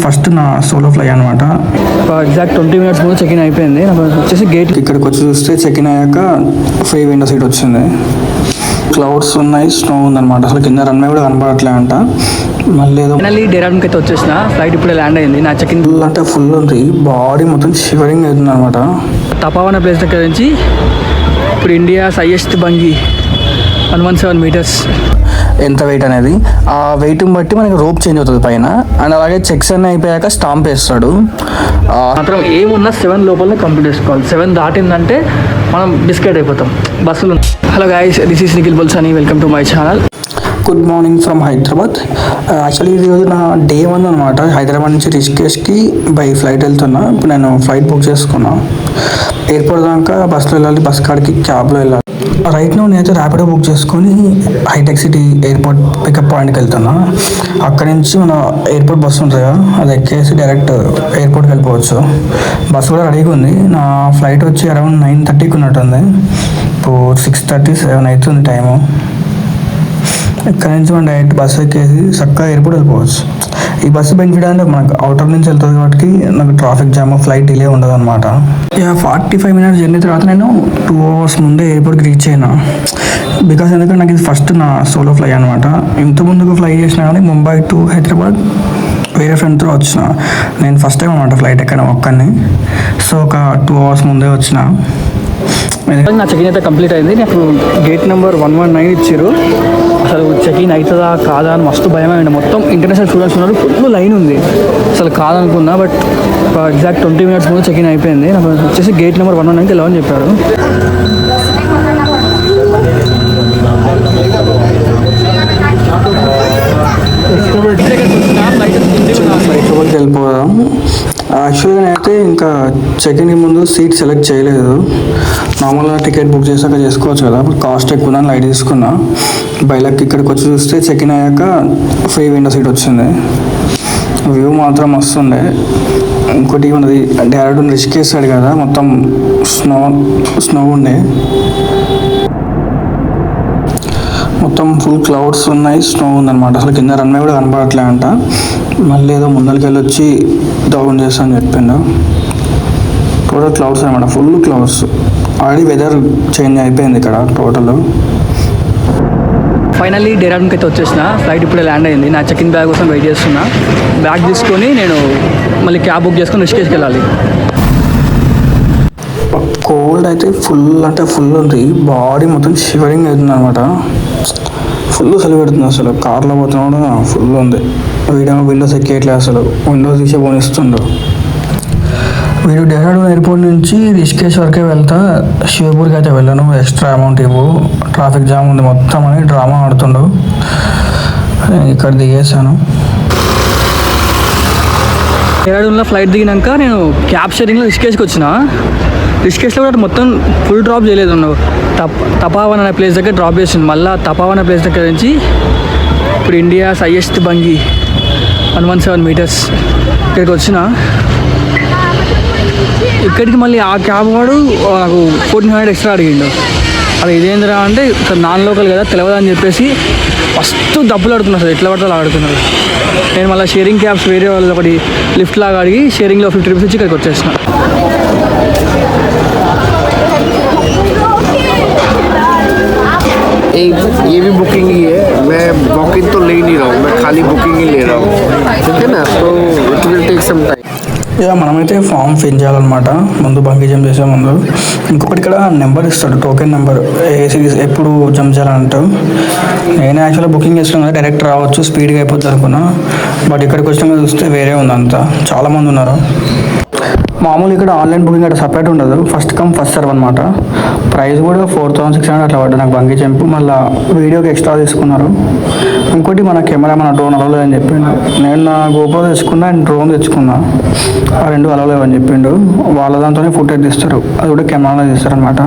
First నా solo fly అనమాట. Exact 20 minutes ముందు చెక్ ఇన్ అయిపోయింది. నాకు వచ్చేసి గేట్ ఇక్కడికి వచ్చి చూస్తే చెక్ ఇన్ అయ్యాక ఫ్రీ విండో సీట్ వచ్చింది. క్లౌడ్స్ ఉన్నాయి, స్నో ఉందన్నమాట. అసలు కింద రన్వే కూడా కనపడట్లే అంట. మళ్ళీ ఏదో డెరాడూన్కి అయితే వచ్చేసిన. ఫ్లైట్ ఇప్పుడే ల్యాండ్ అయింది. నా చెక్ ఇన్ ఫుల్ అంటే ఫుల్ ఉంది, బాడీ మొత్తం షివరింగ్ అవుతుంది అనమాట. తపావన ప్లేస్ దగ్గర నుంచి ఇప్పుడు ఇండియాస్ హైయెస్ట్ బంగి 117 meters. ఎంత వెయిట్ అనేది ఆ వెయిట్ని బట్టి మనకి రోప్ చేంజ్ అవుతుంది పైన. అండ్ అలాగే చెక్స్ అన్నీ అయిపోయాక స్టాంప్ వేస్తాడు. మాత్రం ఏమున్నా 7 లోపలనే కంప్లీట్ చేసుకోవాలి. 7 దాటిందంటే మనం బిస్కెట్ అయిపోతాం బస్సులు. Hello guys, this is Nikhil Bulsani. Welcome to my channel. Good morning from Hyderabad. Actually ఈరోజు నా డే 1 అనమాట. హైదరాబాద్ నుంచి రిషికేష్కి బై ఫ్లైట్ వెళ్తున్నా. ఇప్పుడు నేను ఫ్లైట్ బుక్ చేసుకున్నా. ఎయిర్పోర్ట్ దాకా బస్సులో వెళ్ళాలి, బస్ కాడికి క్యాబ్లో వెళ్ళాలి. రైట్ నో నేనైతే ర్యాపిడో బుక్ చేసుకొని హైటెక్ సిటీ ఎయిర్పోర్ట్ పికప్ పాయింట్కి వెళ్తున్నా. అక్కడి నుంచి మన ఎయిర్పోర్ట్ బస్సు ఉంటుంది కదా, అది ఎక్కేసి డైరెక్ట్ ఎయిర్పోర్ట్కి వెళ్ళిపోవచ్చు. బస్సు కూడా రెడీగా ఉంది. నా ఫ్లైట్ వచ్చి అరౌండ్ 9:30కి ఉన్నట్టుంది. ఇప్పుడు 6:37 అవుతుంది టైము. ఇక్కడ నుంచి మనం డైరెక్ట్ బస్సు ఎక్కేసి చక్కగా ఎయిర్పోర్ట్ వెళ్ళిపోవచ్చు. ఈ బస్సు బెనిఫిట్ అంటే మనకు అవుటర్ నుంచి వెళ్తుంది కాబట్టి నాకు ట్రాఫిక్ జామ్, ఫ్లైట్ డిలే ఉండదు అనమాట. 45 minutes జర్నీ తర్వాత నేను 2 hours ముందే ఎయిర్పోర్ట్కి రీచ్ అయినా. బికాస్ ఎందుకంటే నాకు ఇది ఫస్ట్ నా సోలో ఫ్లై అనమాట. ఇంత ముందుకు ఫ్లై చేసినా కానీ ముంబై టు హైదరాబాద్ వేరే ఫ్రెండ్తో వచ్చిన. నేను ఫస్ట్ టైం అనమాట ఫ్లైట్ ఎక్కడం ఒక్కడిని. సో ఒక 2 hours ముందే వచ్చిన. నా చెక్ ఇన్ అయితే కంప్లీట్ అయింది. నాకు గేట్ నెంబర్ 119 ఇచ్చారు. అసలు చెక్ ఇన్ అవుతుందా కాదా అని మస్తు భయమైంది. మొత్తం ఇంటర్నేషనల్ స్టూడెంట్స్ ఉన్నారు, ఫుల్ లైన్ ఉంది. అసలు కాదనుకున్నా, బట్ ఎగ్జాక్ట్ 20 minutes ముందు చెక్ ఇన్ అయిపోయింది. నాకు వచ్చేసి గేట్ నెంబర్ 119కి వెళ్ళమని చెప్పారు. ఫ్లైట్లోకి వెళ్ళిపోదాం. యాక్చువల్గా నేనైతే ఇంకా చెక్ ఇన్కి ముందు సీట్ సెలెక్ట్ చేయలేదు. నార్మల్గా టికెట్ బుక్ చేసాక చేసుకోవచ్చు కదా, కాస్ట్ ఎక్కువ ఉందని లైట్ తీసుకున్నా. బైలక్ ఇక్కడికి వచ్చి చూస్తే చెక్ ఇన్ అయ్యాక ఫ్రీ విండో సీట్ వచ్చింది. వ్యూ మాత్రం వస్తుండే. ఇంకోటి ఉన్నది డైరెక్ట్ రిషికేశాడు కదా, మొత్తం స్నో ఉండే. మొత్తం ఫుల్ క్లౌడ్స్ ఉన్నాయి, స్నో ఉందన్నమాట. అసలు కింద రన్వే కూడా కనపడట్లే అంట. మళ్ళీ ఏదో ముందరికి వెళ్ళి వచ్చి డౌన్ చేస్తా అని చెప్పిండు. టోటల్ క్లౌడ్స్ అనమాట, full clouds. Already weather change అయిపోయింది ఇక్కడ టోటల్. ఫైనల్లీ డెరాడూన్కి అయితే వచ్చేసిన. ఫ్లైట్ ఇప్పుడే ల్యాండ్ అయింది. నా చెక్ ఇన్ బ్యాగ్ కోసం వెయిట్ చేస్తున్నా. బ్యాగ్ తీసుకొని నేను మళ్ళీ క్యాబ్ బుక్ చేసుకొని రిషికేష్కి వెళ్ళాలి. కోల్డ్ అయితే ఫుల్ అంటే ఫుల్ ఉంది, బాడీ మొత్తం షివరింగ్ అవుతుంది అనమాట. ఫుల్ చలి పెడుతుంది. అసలు కార్లో పోతున్నా కూడా ఫుల్ ఉంది. వీడేమో విండోస్ ఎక్కేయట్లేదు, అసలు విండోస్ తీసే పోనిస్తుండు. వీడు డెహ్రాడూన్ ఎయిర్పోర్ట్ నుంచి రిషికేష్ వరకే వెళ్తా, షివపూర్కి అయితే వెళ్ళను. ఎక్స్ట్రా అమౌంట్ ఇవ్వు, ట్రాఫిక్ జామ్ ఉంది మొత్తం అని డ్రామా ఆడుతుండు. ఇక్కడ దిగేసాను. డెహ్రాడూన్లో ఫ్లైట్ దిగినాక నేను క్యాబ్ షేరింగ్లో రిషికేష్కి వచ్చిన. రిషికేష్లో కూడా మొత్తం ఫుల్ డ్రాప్ చేయలేదు. తపావన్ అనే ప్లేస్ దగ్గర డ్రాప్ చేసింది. మళ్ళీ తపావన్ అనే ప్లేస్ దగ్గర నుంచి ఇప్పుడు ఇండియాస్ హైయెస్ట్ బంగి 117 meters ఇక్కడికి వచ్చిన. ఇక్కడికి మళ్ళీ ఆ క్యాబ్ వాడు నాకు 1400 ఎక్స్ట్రా అడిగిండు. అది ఇదేంద్రా అంటే ఇక్కడ నాన్ లోకల్ కదా తెలియదు అని చెప్పేసి ఫస్ట్ డబ్బులు ఆడుతున్నారు. సార్ ఎట్లా పడితే అలా ఆడుతున్నారు. నేను మళ్ళీ షేరింగ్ క్యాబ్స్ వేరే వాళ్ళు ఒకటి లిఫ్ట్ లాగా అడిగి షేరింగ్లో 50 rupees ఇచ్చి ఇక్కడికి వచ్చేసిన. ये भी बुकिंग ही है. मैं बुकिंग तो ले नहीं रहा हूँ, मैं खाली बुकिंग ही ले रहा हूँ. ठीक है ना, तो it will take some time. ఇక మనమైతే ఫామ్ ఫిల్ చేయాలన్నమాట ముందు బంగీ జంప్ చేసే ముందు. ఇంకొకటి ఇక్కడ నెంబర్ ఇస్తాడు, టోకెన్ నెంబర్. ఏ సిరీస్ ఎప్పుడు జంప్ చేయాలంటావు. నేను యాక్చువల్గా బుకింగ్ చేసుకున్నా కదా, డైరెక్ట్ రావచ్చు, స్పీడ్గా అయిపోతుంది అనుకున్నా. బట్ ఇక్కడికి వచ్చినాక చూస్తే వేరే ఉంది. అంతా చాలామంది ఉన్నారు. మామూలు ఇక్కడ ఆన్లైన్ బుకింగ్ అట్లా సపరేట్ ఉండదు, ఫస్ట్ కమ్ ఫస్ట్ సర్వ్ అనమాట. ప్రైస్ కూడా 4600 అట్లా పడ్డా నాకు బంగీ జంప్. మళ్ళీ వీడియోకి ఎక్స్ట్రా తీసుకున్నారు. ఇంకోటి మన కెమెరా మన డ్రోన్ అలవలేదు అని చెప్పిండు. నేను నా గోప్రో తెచ్చుకున్నా, అండ్ డ్రోన్ తెచ్చుకున్నా. ఆ 2 అలవలేవు అని చెప్పిండు. వాళ్ళ దాంతోనే ఫుటేజ్ తీస్తారు, అది కూడా కెమెరాలో తీస్తారు అనమాట.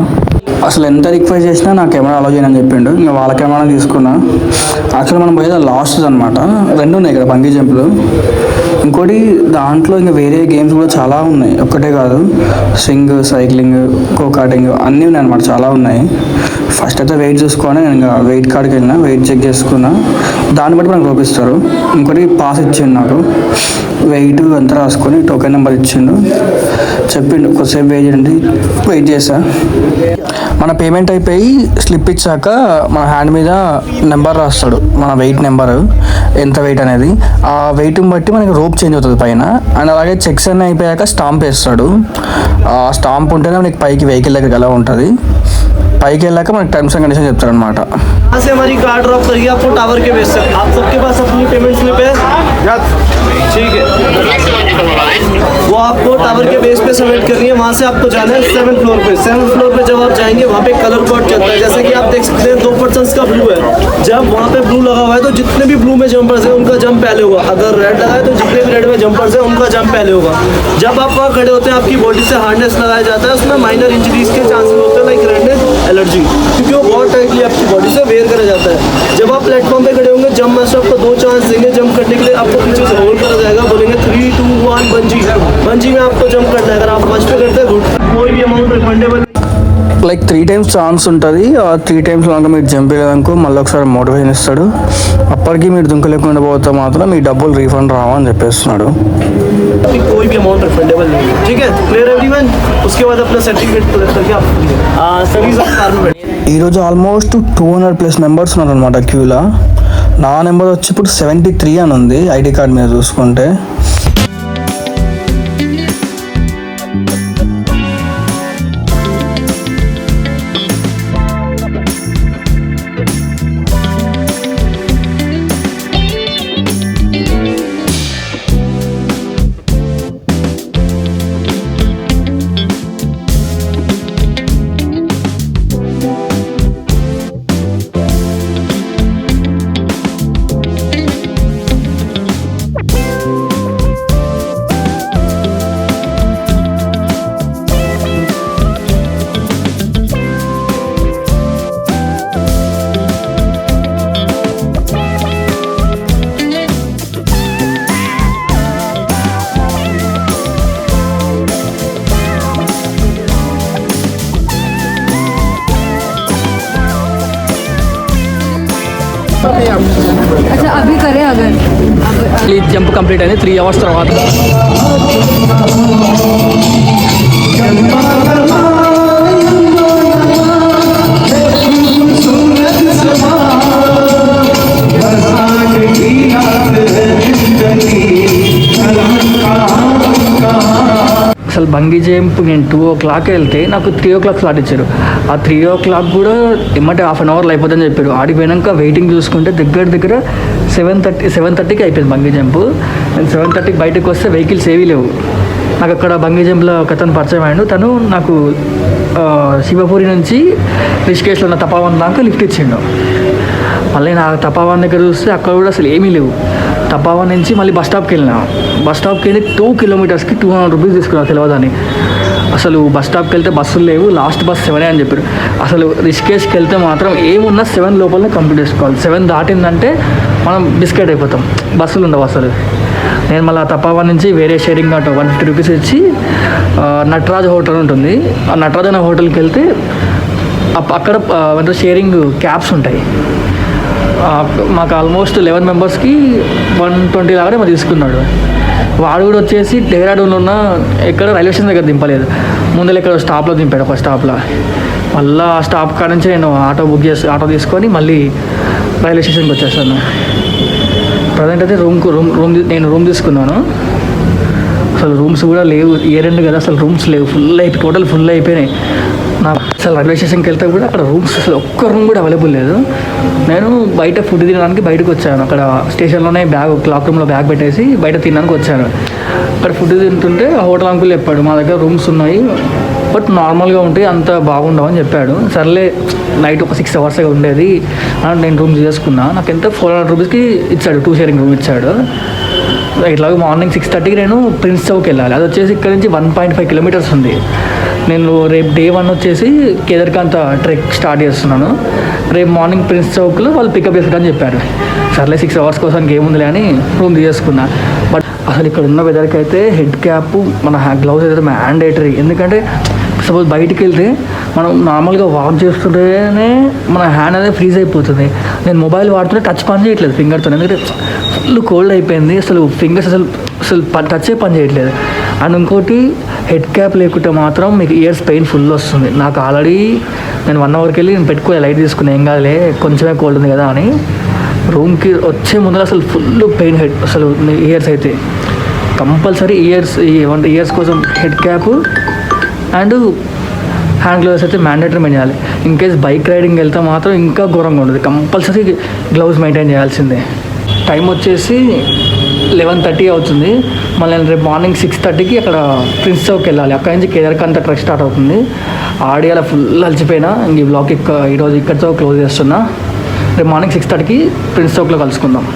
అసలు ఎంత రిక్వెస్ట్ చేసినా నా కెమెరా అలౌ చేయని చెప్పిండు. ఇంకా వాళ్ళ కెమెరా తీసుకున్నా. యాక్చువల్ మనం పోయేది లాస్ట్ అనమాట. 2 ఉన్నాయి ఇక్కడ బంగీ జంప్లు. ఇంకోటి దాంట్లో ఇంకా వేరే గేమ్స్ కూడా చాలా ఉన్నాయి, ఒక్కటే కాదు. స్వింగ్, సైక్లింగ్, గో కార్టింగ్ అన్నీ ఉన్నాయి అనమాట, చాలా ఉన్నాయి. ఫస్ట్ అయితే వెయిట్ చూసుకొని నేను ఇంకా వెయిట్ కార్డ్కి వెళ్ళిన, వెయిట్ చెక్ చేసుకున్నా, దాన్ని బట్టి మనకు చూపిస్తారు. ఇంకోటి పాస్ ఇచ్చిండు నాకు, వెయిట్ అంతా రాసుకొని టోకెన్ నెంబర్ ఇచ్చిండు, చెప్పిండు కొద్దిసేపు వెయిట్ చేయండి, వెయిట్ చేసా. మన పేమెంట్ అయిపోయి స్లిప్ ఇచ్చాక మన హ్యాండ్ మీద నెంబర్ రాస్తాడు, మన వెయిట్ నెంబర్ ఎంత వెయిట్ అనేది. ఆ వెయిట్ని బట్టి మనకి రోప్ చేంజ్ అవుతుంది పైన. అండ్ అలాగే చెక్స్ అన్నీ అయిపోయాక స్టాంప్ వేస్తాడు. ఆ స్టాంప్ ఉంటేనే మనకి పైకి వెహికల్ దగ్గరికి ఎలా ఉంటుంది. పైకి వెళ్ళాక మనకి టర్మ్స్ అండ్ కండిషన్ చెప్తారు అనమాట. यहाँ से हमारी कार ड्रॉप करिए, आपको टावर के बेस तक। आप सबके पास अपनी पेमेंट स्लिप है? ठीक है, वो आपको टावर के बेस पे सबमिट करनी है। वहाँ से आपको जाना है 7th फ्लोर पे। 7th फ्लोर पे जब आप जाएंगे वहाँ पे कलर कोड चलता है, जैसे कि आप देख सकते हैं 2 पर्सन्स का ब्लू है। जब वहाँ पे ब्लू लगा हुआ है तो जितने भी ब्लू में जंपर्स हैं उनका जंप पहले होगा। अगर रेड लगा है तो जितने भी रेड में जंपर्स हैं उनका जंप पहले होगा। जब आप वहाँ खड़े होते हैं आपकी बॉडी से हार्नेस लगाया जाता है, उसमें माइनर इंजरीज के चांसेस होते हैं, लाइक रेडनेस, एलर्जी, क्योंकि वो बहुत टाइटली आपकी बॉडी से वेयर करा जाता है। जब आप प्लेटफॉर्म पे खड़े होंगे, जंप मास्टर आपको 2 चांस देंगे जंप करने के लिए। आपको पीछे से होल्ड करा जाएगा, बोलेंगे 3, 2, 1 बंजी। बंजी में आपको जंप करना है। अगर आप फर्स्ट पे करते हैं कोई भी amount refundable like 3 times chance ఉంటుంది. ఆ 3 times లాగా మీరు జంప్ చేయడానికి మళ్ళీ ఒకసారి మోటివేషన్ ఇస్తాడు. అప్పటికి మీరు దుంకలేకుండా పోతే మాత్రం మీ డబ్బులు రీఫండ్ రావని చెప్పేస్తున్నాడు. कोई भी अमाउंट रिफंडेबल नहीं है। ठीक है, क्लियर एवरीवन? उसके बाद अपना सर्टिफिकेट कलेक्ट करके आप सर्विस ऑफ कार में बैठिए। ఈరోజు ఆల్మోస్ట్ 200+ మెంబర్స్ ఉన్నారు అనమాట క్యూలో. నా నెంబర్ వచ్చి ఇప్పుడు 73 అని ఉంది ఐడి కార్డ్ మీద చూసుకుంటే. अच्छा अभी करें अगर జంప్ కంప్లీట్ అయింది 3 hours తర్వాత. అసలు బంగీ జంప్ నేను 2 o'clock వెళ్తే నాకు 3 o'clock స్లాట్ ఇచ్చారు. ఆ 3 o'clock కూడా ఏమంటే 1/2 hour అయిపోతుందని చెప్పారు. ఆడికి పోయినాక వెయిటింగ్ చూసుకుంటే దగ్గర 7:30కి అయిపోయింది బంగీ జంప్. నేను 7:30కి బయటకు వస్తే వెహికల్స్ ఏవీ లేవు. నాకు అక్కడ బంగీ జంప్లో ఒక అతను పరిచయం అయ్యాడు. తను నాకు శివపూరి నుంచి రిషికేశ్లో ఉన్న తపావన్ దాకా లిఫ్ట్ ఇచ్చిండు. మళ్ళీ నా తపావన్ దగ్గర చూస్తే అక్కడ కూడా అసలు ఏమీ లేవు. తపావన్ నుంచి మళ్ళీ బస్ స్టాప్కి వెళ్ళినా. బస్ స్టాప్కి వెళ్ళి 2 kilometersకి 200 rupees తీసుకున్నా తెలియదని. అసలు బస్ స్టాప్కి వెళ్తే బస్సులు లేవు, లాస్ట్ బస్ 7 అని చెప్పారు. అసలు రిషికేష్కి వెళ్తే మాత్రం ఏమున్నా 7 లోపలనే కంప్లీట్ చేసుకోవాలి. 7 దాటిందంటే మనం బిస్కెట్ అయిపోతాం, బస్సులు ఉండవు అసలు. నేను మళ్ళీ తపావన్ నుంచి వేరే షేరింగ్ ఆటో 150 rupees ఇచ్చి నటరాజ్ హోటల్ ఉంటుంది, ఆ నటరాజ్ అనే హోటల్కి వెళ్తే అక్కడ షేరింగ్ క్యాబ్స్ ఉంటాయి. మాకు ఆల్మోస్ట్ 11 మెంబర్స్కి 120 లాగానే మరి తీసుకున్నాడు. వాడు కూడా వచ్చేసి డెహ్రాడూన్లో ఉన్న ఎక్కడ రైల్వే స్టేషన్ దగ్గర దింపలేదు, ముందర ఎక్కడ స్టాప్లో దింపాడు. ఒక స్టాప్లో మళ్ళీ ఆ స్టాప్ కాడ నుంచి నేను ఆటో తీసుకొని మళ్ళీ రైల్వే స్టేషన్కి వచ్చేసాను. ప్రజెంట్ అయితే నేను రూమ్ తీసుకున్నాను. అసలు రూమ్స్ కూడా లేవు, ఇయర్ ఎండ్ కదా, అసలు రూమ్స్ లేవు, టోటల్ ఫుల్ అయిపోయినాయి. నాకు అసలు రైల్వే స్టేషన్కి వెళ్తే కూడా అక్కడ రూమ్స్ అసలు ఒక్క రూమ్ కూడా అవైలబుల్ లేదు. నేను బయట ఫుడ్ తినడానికి బయటకు వచ్చాను. అక్కడ స్టేషన్లోనే క్లాక్ రూమ్లో బ్యాగ్ పెట్టేసి బయట తినడానికి వచ్చాను. అక్కడ ఫుడ్ తింటుంటే హోటల్ అంకుల్ చెప్పాడు మా దగ్గర రూమ్స్ ఉన్నాయి, బట్ నార్మల్గా ఉంటాయి, అంత బాగుండవు అని చెప్పాడు. సర్లే నైట్ ఒక 6 hours ఉండేది అని నేను రూమ్ చేసుకున్నా. నాకు ఎంత 400 rupeesకి ఇచ్చాడు, 2 sharing రూమ్ ఇచ్చాడు. ఇట్లాగే మార్నింగ్ 6:30కి నేను ప్రిన్స్ చౌక్ వెళ్ళాలి. అది వచ్చేసి ఇక్కడ నుంచి 1.5 kilometers ఉంది. నేను రేపు డే 1 వచ్చేసి కేదార్కాంత్ ట్రెక్ స్టార్ట్ చేస్తున్నాను. రేపు మార్నింగ్ ప్రిన్స్ చౌక్లో వాళ్ళు పికప్ చేసుకుంటారని చెప్పారు. సర్లే 6 hours కోసం ఏముందిలే అని రూమ్ తీసుకున్నా. బట్ అసలు ఇక్కడ ఉన్న వెదర్కి అయితే హెడ్ క్యాప్ మన గ్లౌస్ అయితే మ్యాండేటరీ. ఎందుకంటే సపోజ్ బయటికి వెళ్తే మనం నార్మల్గా వాక్ చేస్తుంటేనే మన హ్యాండ్ అనేది ఫ్రీజ్ అయిపోతుంది. నేను మొబైల్ వాడుతుంటే టచ్ పని చేయట్లేదు ఫింగర్తో, ఎందుకంటే ఫుల్ కోల్డ్ అయిపోయింది. అసలు ఫింగర్స్ అసలు టచ్ పని చేయట్లేదు. అండ్ ఇంకోటి హెడ్ క్యాప్ లేకుంటే మాత్రం మీకు ఇయర్స్ పెయిన్ ఫుల్ వస్తుంది. నాకు ఆల్రెడీ నేను 1 అవర్కి వెళ్ళి నేను పెట్టుకోలే, లైట్ తీసుకుని ఏం కాదులే కొంచెమే కోల్డ్ ఉంది కదా అని. రూమ్కి వచ్చే ముందర అసలు ఫుల్ పెయిన్ హెడ్ అసలు ఇయర్స్ అయితే కంపల్సరీ ఇయర్స్ కోసం head cap and hand gloves అయితే మ్యాండేటరీ మెయింటైన్ చేయాలి. ఇన్ కేస్ బైక్ రైడింగ్ వెళ్తే మాత్రం ఇంకా ఘోరంగా ఉంటుంది, కంపల్సరీ గ్లౌస్ మెయింటైన్ చేయాల్సిందే. టైం వచ్చేసి 11:30 అవుతుంది. మళ్ళీ నేను రేపు మార్నింగ్ 6:30కి అక్కడ ప్రిన్స్ చౌక్ వెళ్ళాలి. అక్కడి నుంచి కేదార్కంత ట్రెక్ స్టార్ట్ అవుతుంది. ఆడియాల ఫుల్ అలసిపోయినా ఇంక ఈ బ్లాగ్ ఈరోజు ఇక్కడితో క్లోజ్ చేస్తున్నా. రేపు మార్నింగ్ 6:30కి ప్రిన్స్ చౌక్లో కలుసుకుందాం.